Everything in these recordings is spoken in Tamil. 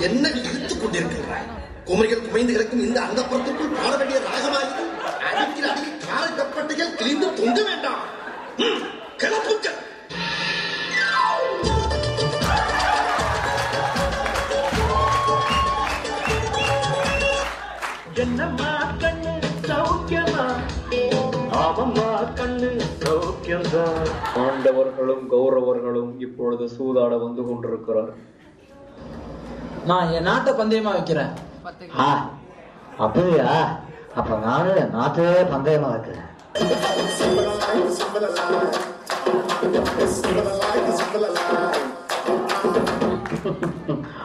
என்ன இழுத்துக் கொண்டிருக்கிறாய்? குமரிகள் குமைந்து கிடக்கும் இந்த அந்தப்புறத்துக்குள் பாட வேண்டிய ராகமாகி அடிக்கிற அடிக்கு கால கப்பட்டைகள் கிழிந்து தொங்க வேண்டாம். கிளப்புக்கள். என்னம்மா கண்ணு சௌக்கியமா? ஆமம்மா கண்ணு சௌக்கியம்தான். ஆண்டவர்களும் கௌரவர்களும் இப்பொழுது சூதாட வந்து கொண்டிருக்கிறார். நான் என் நாட்டை பந்தயமா வைக்கிறேன். அப்படியா? அப்ப நானும் என் நாட்டையே பந்தயமா வைக்கிறேன்.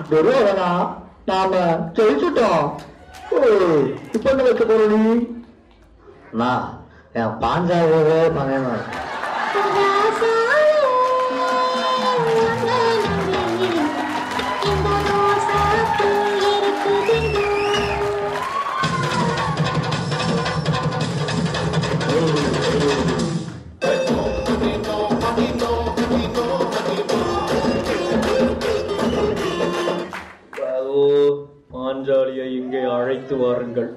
துரியோதனா, நாம ஜெயிச்சுட்டோம். இப்ப என்ன வைக்க போறீ? நான் என் பாஞ்சாவே பந்தயமா இருக்கேன். பாஞ்சாலியை இங்கே அழைத்து வாருங்கள்.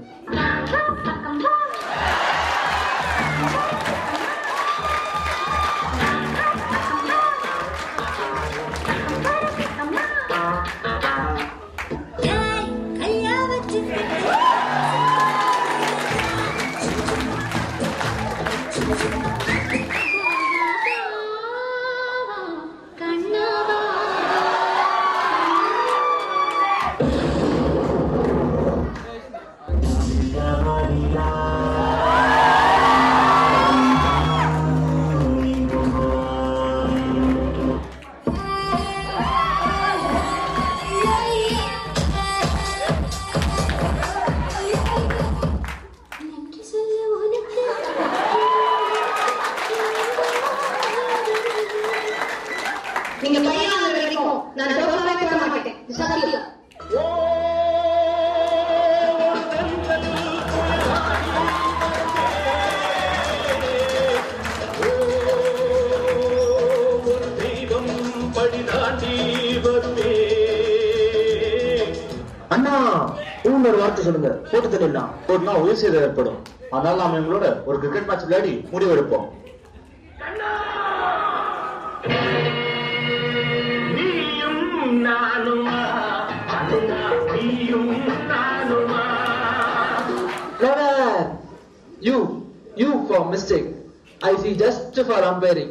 நீங்க பையன் வரைக்கும் நான் தோக்கவே போக மாட்டேன். சத்தியம். அண்ணா, ஒரு வார்த்தை சொல்லுங்க. போட்டு தெரியலாம் போட்டுனா உயிர் சேதம் ஏற்படும். அதனால நாம எங்களோட ஒரு கிரிக்கெட் மேட்ச் விளையாடி முடிவு எடுப்போம். You for mistake. I see just for umpiring.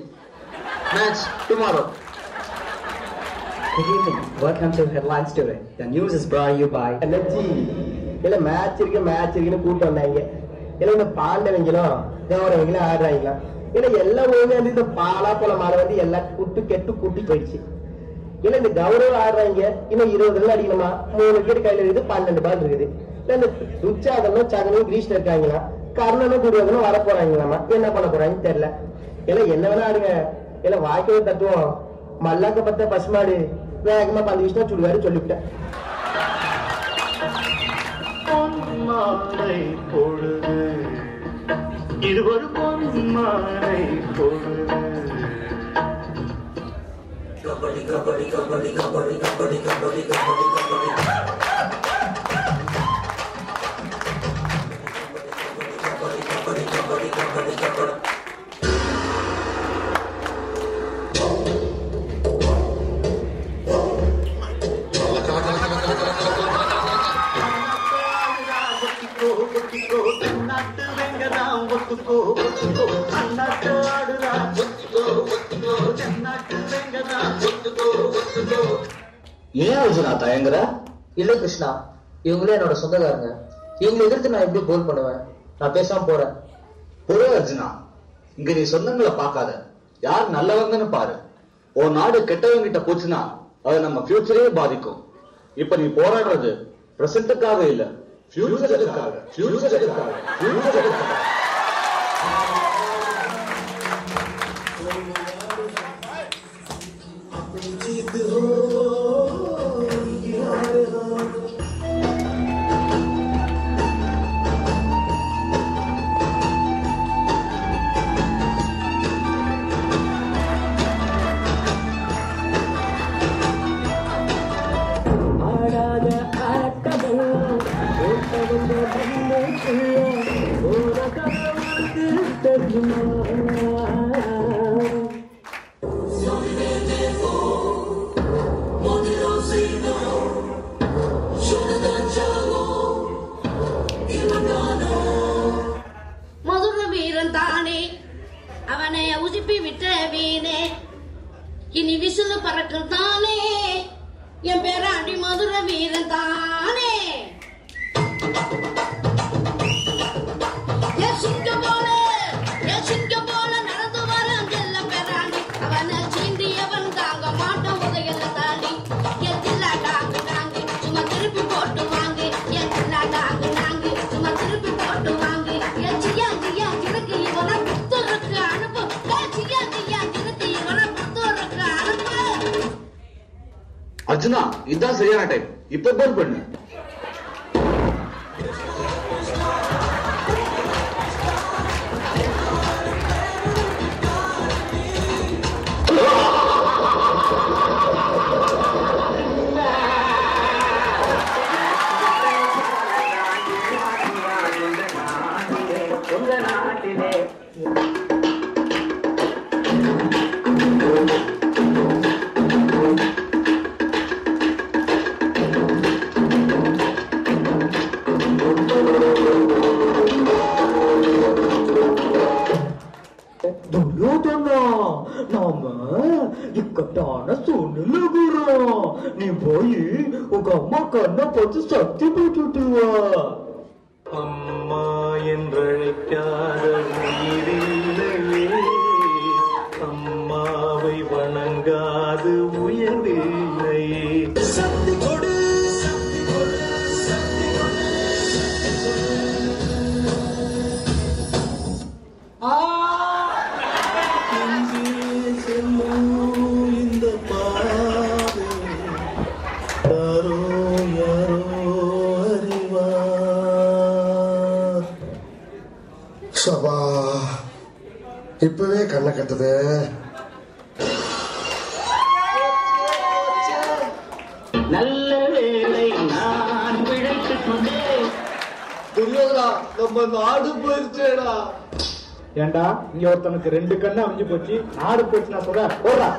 Match tomorrow. Good evening. Welcome to Headlines Today. The news is brought to you by LG. இல்ல மேட்ச் இருக்குன்னு கூட்டு வந்தாங்க. இல்ல இந்த பாண்டவங்களும் கௌரவங்களும் ஆடுறாங்களா? இல்ல எல்லாம் ஒழுங்கா இந்த பாலா போல மாலை வந்து எல்லாம் குட்டி போயிடுச்சு. இல்ல இந்த கௌரவம் ஆடுறாங்க. இன்னும் 20 ரன் அடிக்கணுமா? 3 விக்கெட் கையில இருக்குது, 12 பால் இருக்குது. இல்ல இந்த துச்சாதனும் சகனும் கிரீஷ்ல இருக்காங்களா? கர்ணனும் துரியோதனும் வர போறாங்களாமா? என்ன பண்ண போறாங்கன்னு தெரியல. இல்ல என்ன வேணா ஆடுங்க. இல்ல வாய்க்கவே தத்துவம் மல்லாக்க பத்த பசுமாடு வேகமா 5 விஷயம் சுடுவாரு சொல்லிவிட்டேன். இது ஒரு பொன்மாலை பொழுது. கபடி கபடி கபடி கபடி கபடி கபடி கபடி கபடி ஏன் அர்ஜுனா தயங்குற? இல்ல கிருஷ்ணா, இவங்களே என்னோட சொந்தக்காரங்க. இவங்களை எதிர்த்து நான் எப்படி கோல் பண்ணுவேன்? நான் பேசாம போறேன். பொறு அர்ஜுனா, இங்க நீ சொந்தங்களை பார்க்காத, யார் நல்லவங்கன்னு பாரு. ஒரு நாடு கெட்டவங்க கிட்ட போச்சுன்னா அது நம்ம ஃபியூச்சரே பாதிக்கும். இப்ப நீ போராடுறது பிரசன்ட்டுக்காக இல்ல, ஃபியூச்சருக்காக. ஆடாத மதுர வீரன் தானே அவனை உசுப்பி விட்ட வீணே இனி விசிறு பறக்கும் தானே என் பேராண்டி மதுர வீரன் தானே சிங்க போல நடந்து வர செல்ல பேராண்டி அவனை சீண்டியவன் தாங்க மாட்டோம் உதயல தாண்டி என் தில்லா டாங்கு நாங்கு சும்மா திருப்பி போட்டு வாங்க என் தில்லா டாங்கு நாங்கு சும்மா திருப்பி போட்டு வாங்க என் சியா சியா கிழக்கு இவனை புத்தருக்கு அனுப்பு சியா சியா கிழக்கு இவனை புத்தருக்கு அனுப்பு. அர்ஜுனா இதுதான் சரியான டைம், இப்ப போன் பண்ணு. துரியோதனா, நாம இக்கட்டான சூழ்நிலைகிறோம். நீ போய் உங்க அம்மா கண்ணை பார்த்து சக்தி போட்டுட்டு வா. அம்மா என்றழைக்காத உயிரில்லையே, அம்மாவை வணங்காது உயர்வில்லையே. சக்தி கொடு, சக்தி கொடு, சக்தி கொடு. இந்த பாதை யாரோ யாரோ அறிவார். சபா இப்பவே கண்ணை கட்டுது. நல்ல வேளை நான் பிழைத்துக் கொண்டேன். துரியோதனா, நம்ம நாடு போயிருச்சேடா. ஏண்டா இங்க ஒருத்தனுக்கு 2 கண்ணு அமைஞ்சு போச்சு, நாடு போச்சு நான் சொல்றேன் போடுறா.